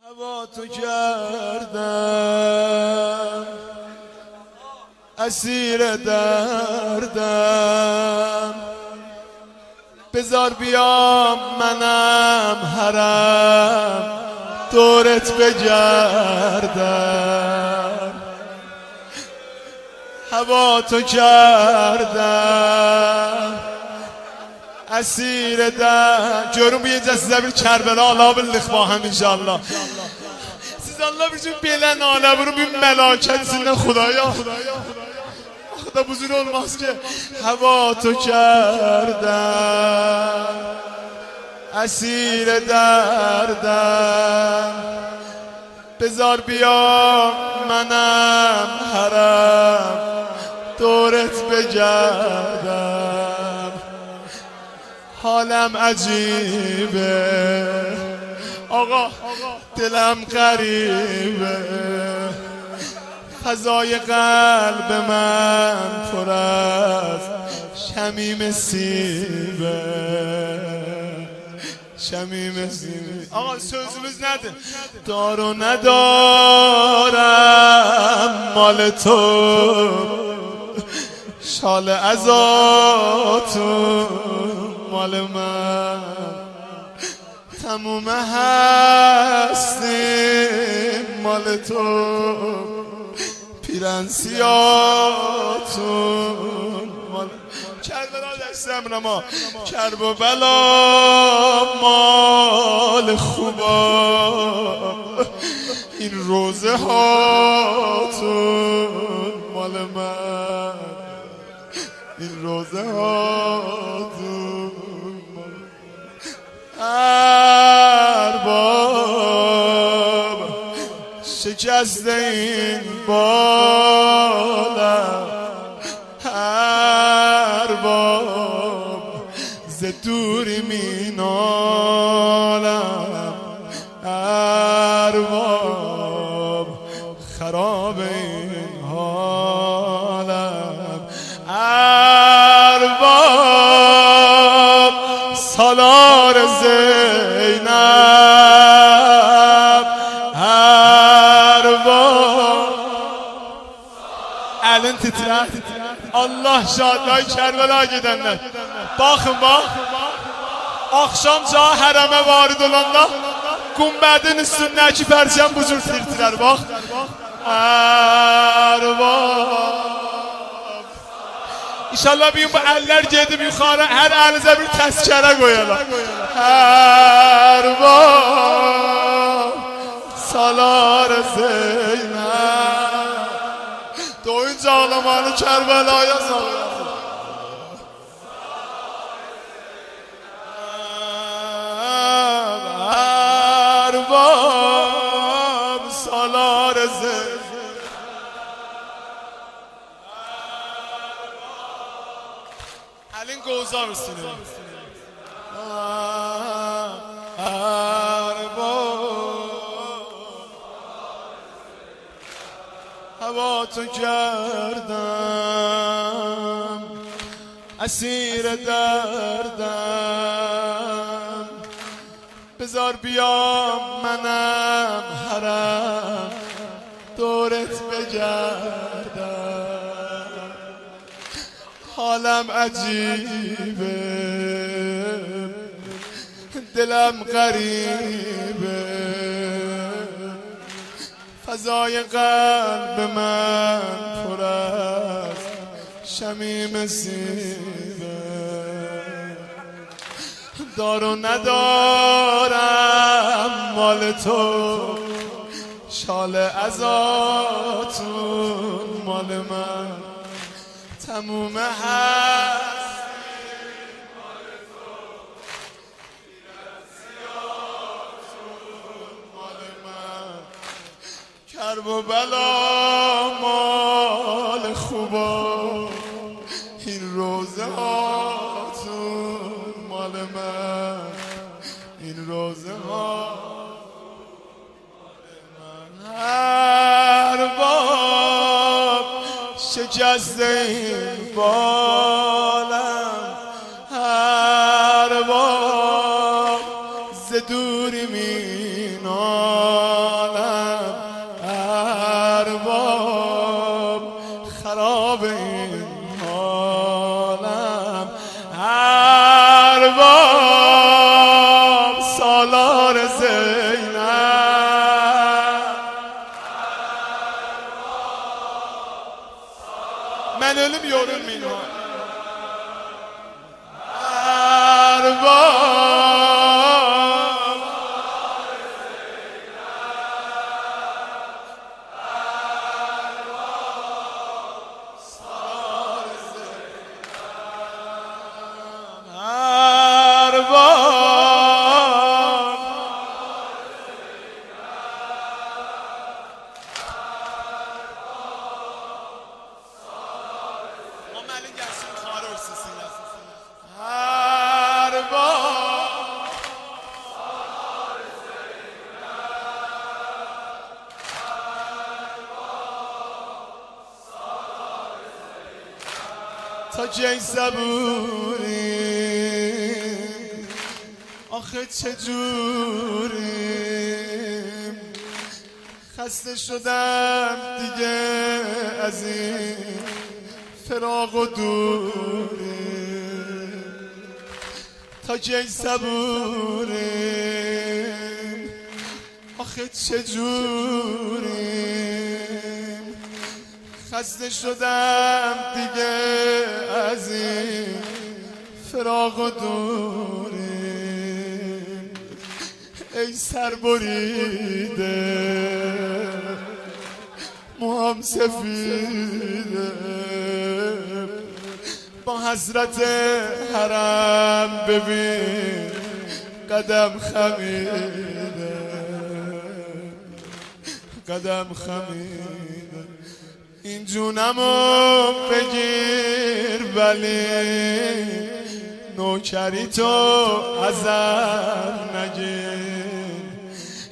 هوا تو کردم اسیر دردم، بذار بیام منم حرم دورت بگردم. هوا تو کردم اسیر در جورم bir cəsizə bir Kərbəla Allah bildik با هم inşallah. Siz Allah üçün belə nalə vurun bir məlakətsindən Xudaya. Xuda buzur olmaz ki. Hava تو کردم اسیر دردم، بذار بیام منم حرم دورت بگردم. حالم عجیبه آقا، دلم غریبه، فضای قلب من پر از شمیم سیبه. شمیم سیبه آقا sözümüz nedir؟ دار و ندارم مال تو، شال ازاتون مال من، تموم هستیم مال تو، پیرنسیاتون مال کربلا دستم نما، کرب و بلا مال خوبا، این روزه هاتون مال من، این روزه هاتون مال ارباب شکسته این بالم، ارباب ز دوری می نالم، ارباب خراب این حالم، ارباب سالار زینب، ارباب elin titrer. Allah şadlığı Kerbela gidenler. Bakın bak. Akşam çağı hərəmə varid olanda Gumbədin üstündəki pərçəm bu cür tirtirər. Bak. Ərbab. İnşallah bir gün bu əllər gedib yuxarı hər əlinizə bir təzkərə qoyarlar. Ərbab salar Zeynəb. Doyunca ağlamanı Kərbəlaya salır. Ərbab salar Zeynəb. Əlin qovzaq üstünə. هوا تو کردم اسیر دردم، بذار بیام منم حرم دورت بگردم. حالم عجیبه، دلم غریبه، فضای قلب من پر از شمیم سیبه. دار و ندارم مال تو، شال ازاتون مال من، تموم هست کرب و بلا مال خوبا، این روزه هاتون مال من، این روزه هاتون مال من. ارباب شکسته این بالم، ارباب ز دوری می نالم، benim yorulmayın. Erbab تا کی صبوریم آخه چجوریم خسته شدم دیگه از این فراق و دوریم تا کی صبوریم آخه چجوریم خسته شدم دیگه از این فراق و دوریم ای سر بریده موهام سفیده با حضرت حرم ببین قدم خمیده قدم خمیده این جونمو بگیر ولی نوکری تو ازم نگیر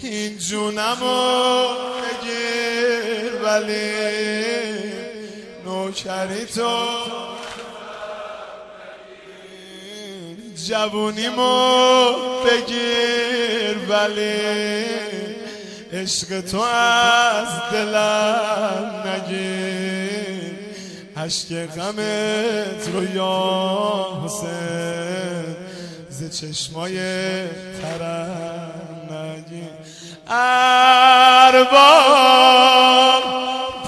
این جونمو بگیر ولی نوکری تو جوونیمو بگیر ولی عشق تو از دلم نگیر عشق غمت رو یا حسین ز چشمای ترم نگیر ارباب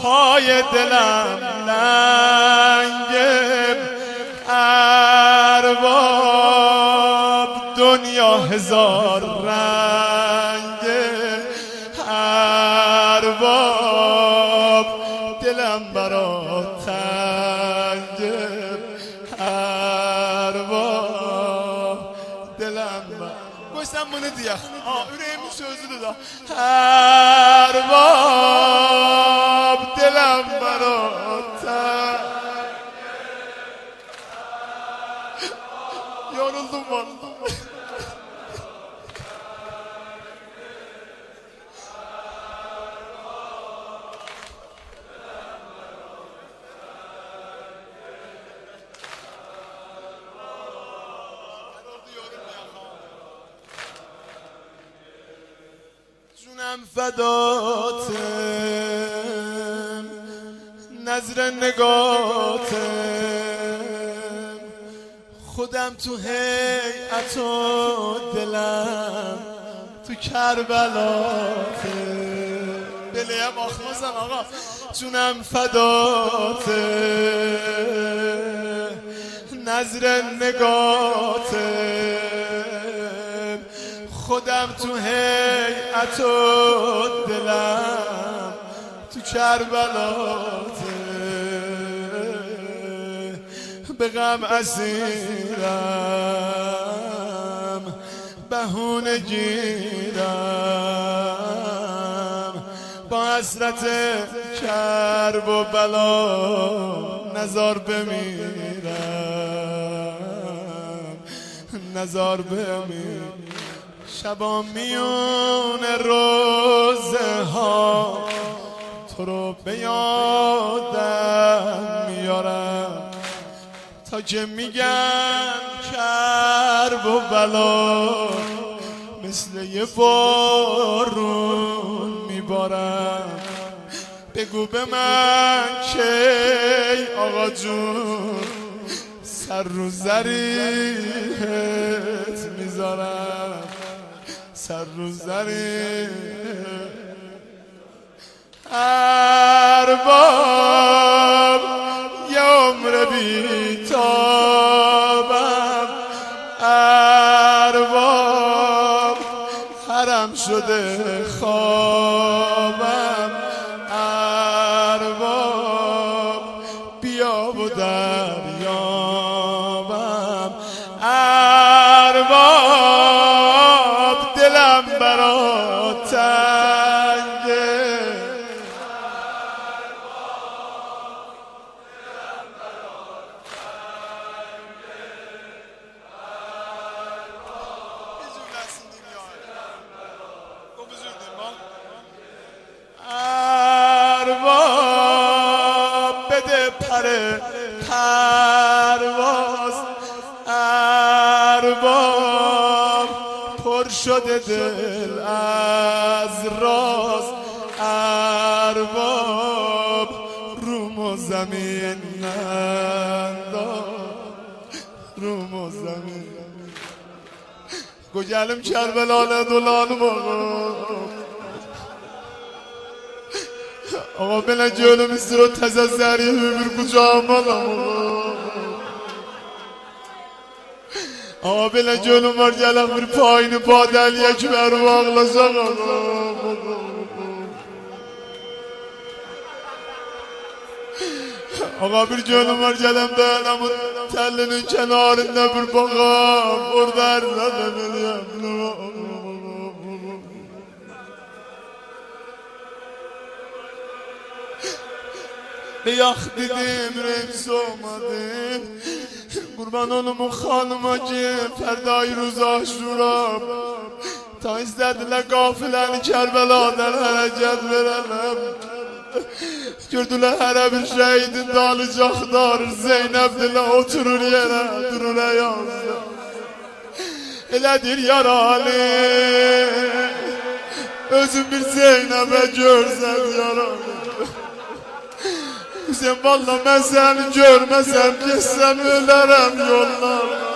پای دلم لنگه ارباب دنیا هزار رنگه ارباب دلم برات تنگه ارباب دلم گوشتم bunu diye yüreğimin sözüdür da ارباب دلم برات تنگه yoruldum vallahi جونم فداتم نظر نگاتم خودم تو هیئت و دلم تو کربلاتم بلیم آخمازم آقا جونم فداتم نظر نگاتم خودم تو هیئت و دلم تو کربلاتم به غم اسیرم بهونه گیرم با حسرت کرب و بلا نزار بمیرم نزار بمیرم شبا میون روزه ها تو رو به یادم میارم تا که میگم کرب و بلا مثل یه بارون میبارم بگو به من کی آقا جون سر رو زریحت میذارم سر رو زریحت ارباب یه عمر خوابم ارباب بیا و دریابم ارباب دلم برات تنگه ارباب بده پرواز ارباب پر شده دل از راز ارباب روم و زمین ننداز روم و زمین گوگلم کربلانه دولانم آقا بله جلوم رو تزه زریه ببیر کجا آمدم آقا بله جلوم var گلم bir پایین پادل یک بر باقلاشا آقا bir جلوم var گلم دلم تلinin kenarında bir bakam orada erzade biliyem Yax dedim, rems olmadım Qurban olum o xanıma ki Fərdayı ruza şurab Ta istədilər qafiləni Kərbəladan hərəkət verələm Gördülər hərə bir şəhidin dalıcaqlar Zeynəb dilə oturur yerə Durur əyazda Elədir yaralı Özüm bir Zeynəbə görsən yaralı Sen valla ben seni görmesem geçsem ölerim yollardan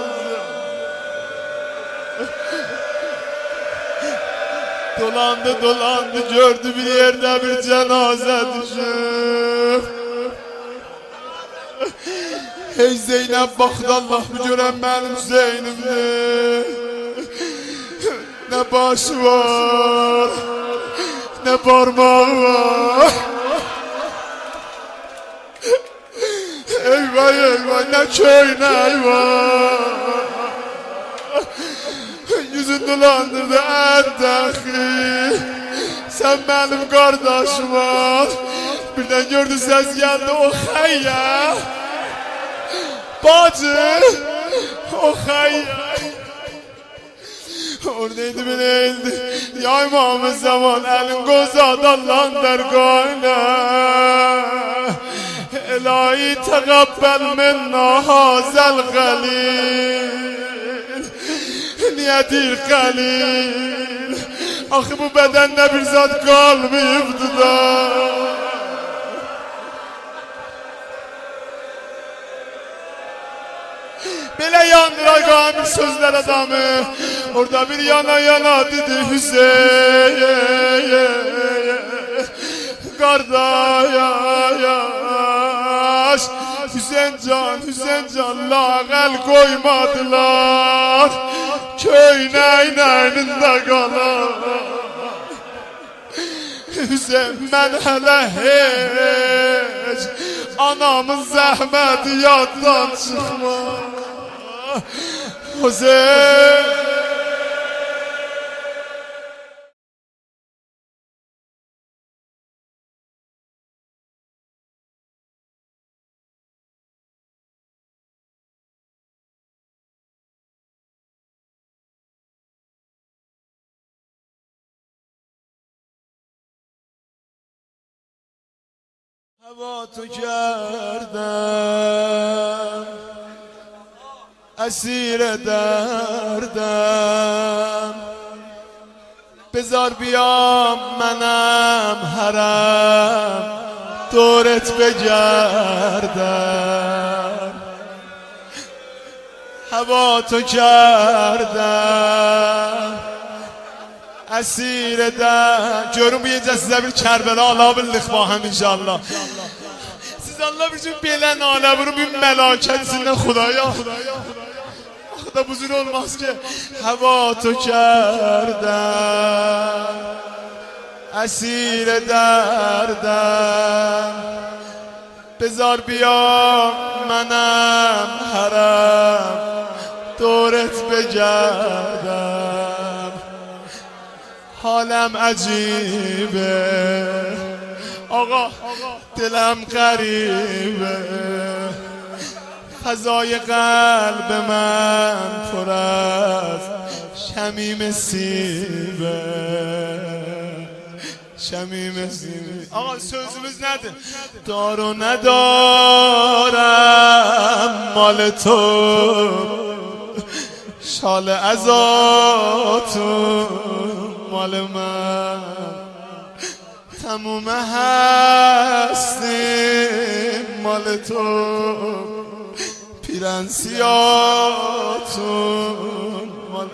Dolandı gördü bir yerde bir cenaze düşüp Hey Zeynep baktı Allah bir gören benim Zeynep'dir Ne başı var ne parmağı var Eyvah eyvah ne köy ne eyvah Yüzün dolandırdı en dahi Sen benim kardeşim ol Birden gördü ses geldi o hayya Bacı o hayya Oradaydı beni eğildi Ya İmam-ı Zaman elin kozad Allah'ın dergâhine İlahi tegabbel minna hazel galil Niyetil galil Axı bu bedende bir zat kalmayıbdı da Belə yandıra qamil sözlər adamı Orada bir yana dedi Hüseyin Kardeş Hüseyin can lağel koymadılar Köynəynəyində qalar Hüseyin mən hələ heç Anamın zəhməti yaddan çıxma Hüseyin هوا تو کردم اسیر دردم بذار بیام منم حرم دورت بگردم هوا تو کردم اسیر در görün bu gecə sizə bir Kərbəla ala bildik ba həm inşallah siz Allah üçün belə nalə vurun bir məlakət sizinlə Xudaya axı da bu cür olmaz ki hava to kərdən اسیر دردم بذار بیام منم حرم دورت بگردم حالم عجیبه آقا دلم غریبه فضای قلب من پر از شمیم سیبه شمیم سیبه آقا سözümüz نده دار و ندارم مال تو شال ازاتون مال من تموم هستیم مال تو پیرن سیاتون مال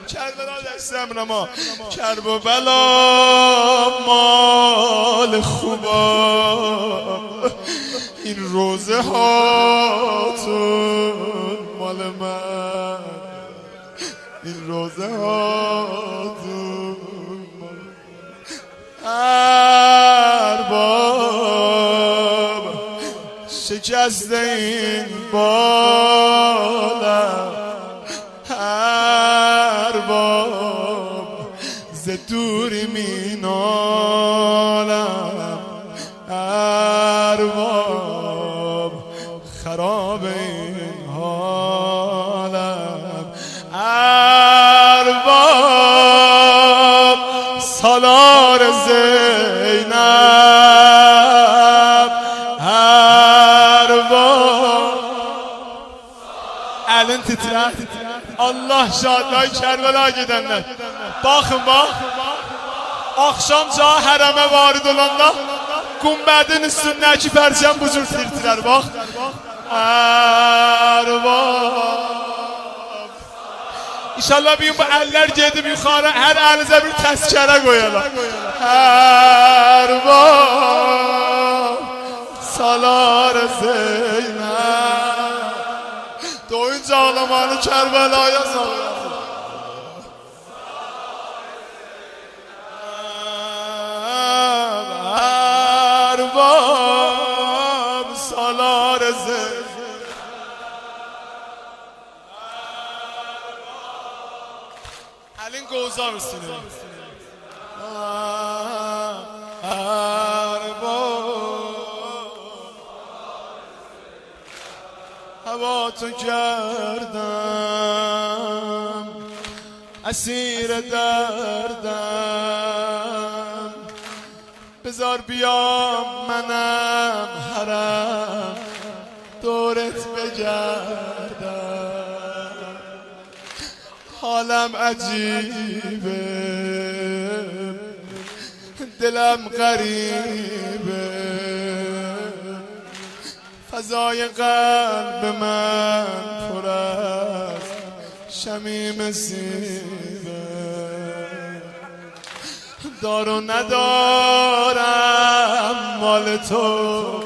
کربلا دستم ما کرب و بلا مال خوبا این روزه هاتون مال من این روزه هاتون ارباب شکست این بالم ارباب ز دوری مینالم ارباب خراب این حالم ارباب سالار زینب ارباب elin titrer Allah şadlığı Kerbela gidenler bakın bak akşamca hərəmə varid olanlar Gumbədin üstündəki pərçəm bu cür tirtirər bax ərvab İnşallah bir gün bu əllər gedib yuxarı hər əlinizə bir təzkərə qoyarlar ərvab salar Zeynəb doyunca ağlamanı Kərbəlaya salır ərvab salar Zeynəb elin qoza üstünü هوا تو کردم اسیر دردم بذار بیام منم حرم دورت بگردم حالم عجیبه دلم غریبه فضای قلب من پر از شمیم سیبه دار و ندارم مال تو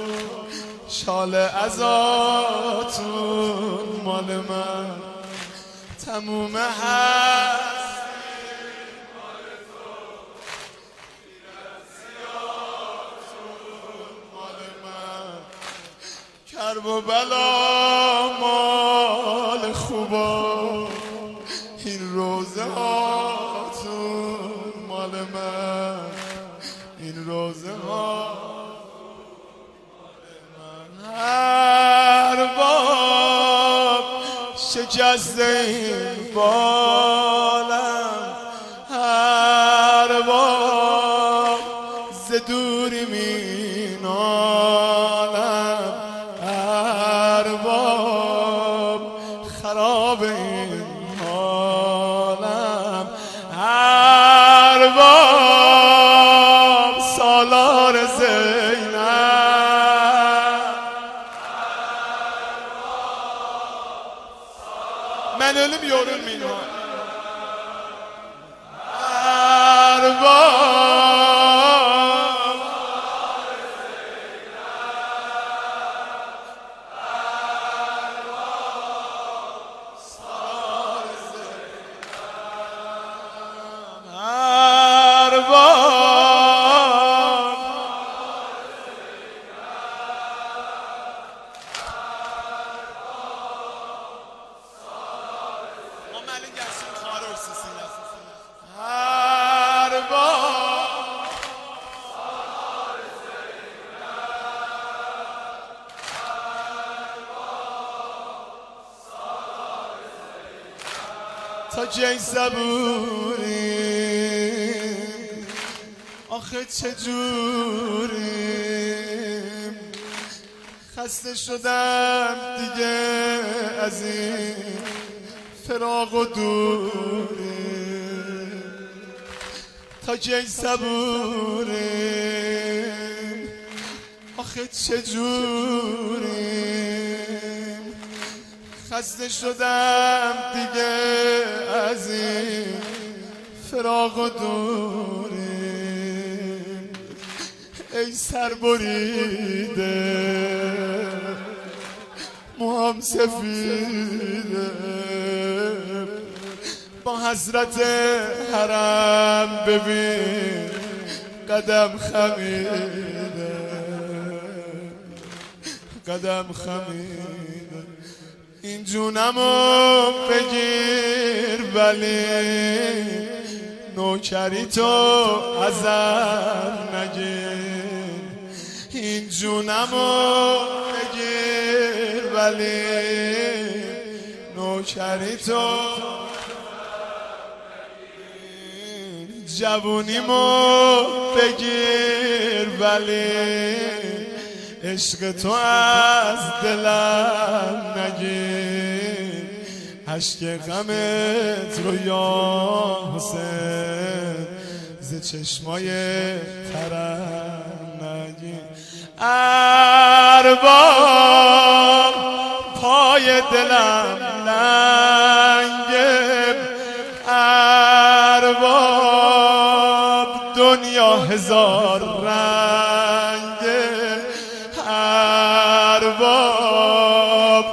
شال ازاتون مال من تموم هست کرب و بلا مال خوبا این روزه هاتون مال من این روزه هاتون مال من ارباب شکست این بالم ارباب ز دوری مینالم ارباب خراب این حالم ارباب سالار زینب من ölüm yorulmayın ارباب تا کی صبوریم آخه چجوریم خسته شدم دیگه از این فراق و دوریم تا کی صبوریم آخه چجوریم خسته شدم دیگه از این فراق و دوریم ای سر بریده موام سفیده با حضرت حرم ببین قدم خمیده قدم خمیده این جونمو بگیر ولی نوکری تو ازم نگیر این جونمو بگیر ولی نوکری تو جوونیمو بگیر ولی عشق تو از دلم نگیر عشق غمت رو یا حسین ز چشمای ترم نگیر ارباب پای دلم لنگه ارباب دنیا هزار رنگه ارباب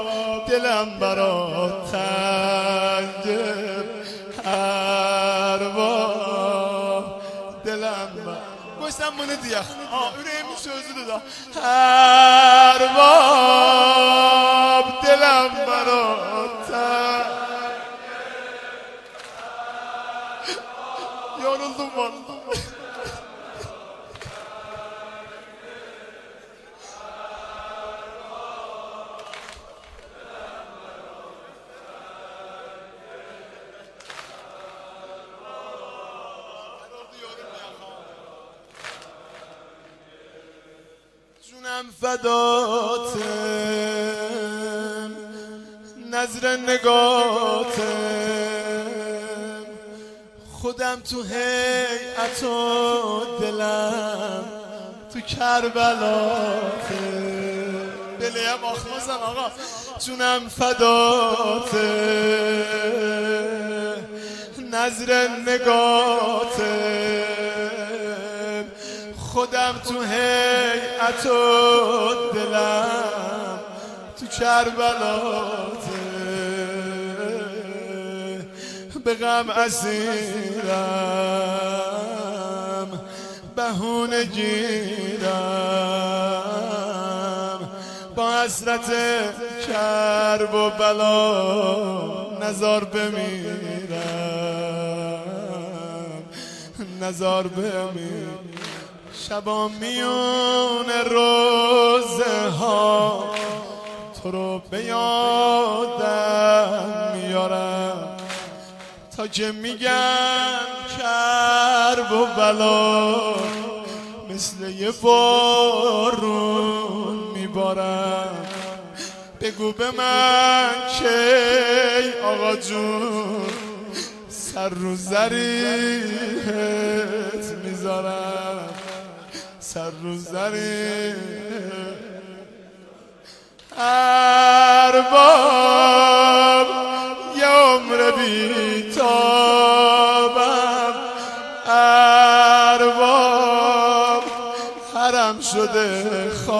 دلم برات تنگه ارباب دلم گوشتم bunu diye yüreğimin sözüdür da ارباب دلم برات yoruldum vallahi جونم فداتم نظر نگاتم خودم تو هیئت و دلم تو کربلاتم بلیم آخمازن آقا جونم فداتم نظر نگاتم خودم تو هیئت و دلم تو کربلاتم به غم اسیرم بهونه گیرم با حسرت کرب و بلا نزار بمیرم نزار بمیرم شبا میون روزه ها تو رو به یادم میارم تا که میگم کرب و بلا مثل یه بارون میبارم بگو به من کی آقا جون سر رو زریحت میذارم سر رو زریحت ارباب یه عمر بیتابم ارباب حرم شده خواب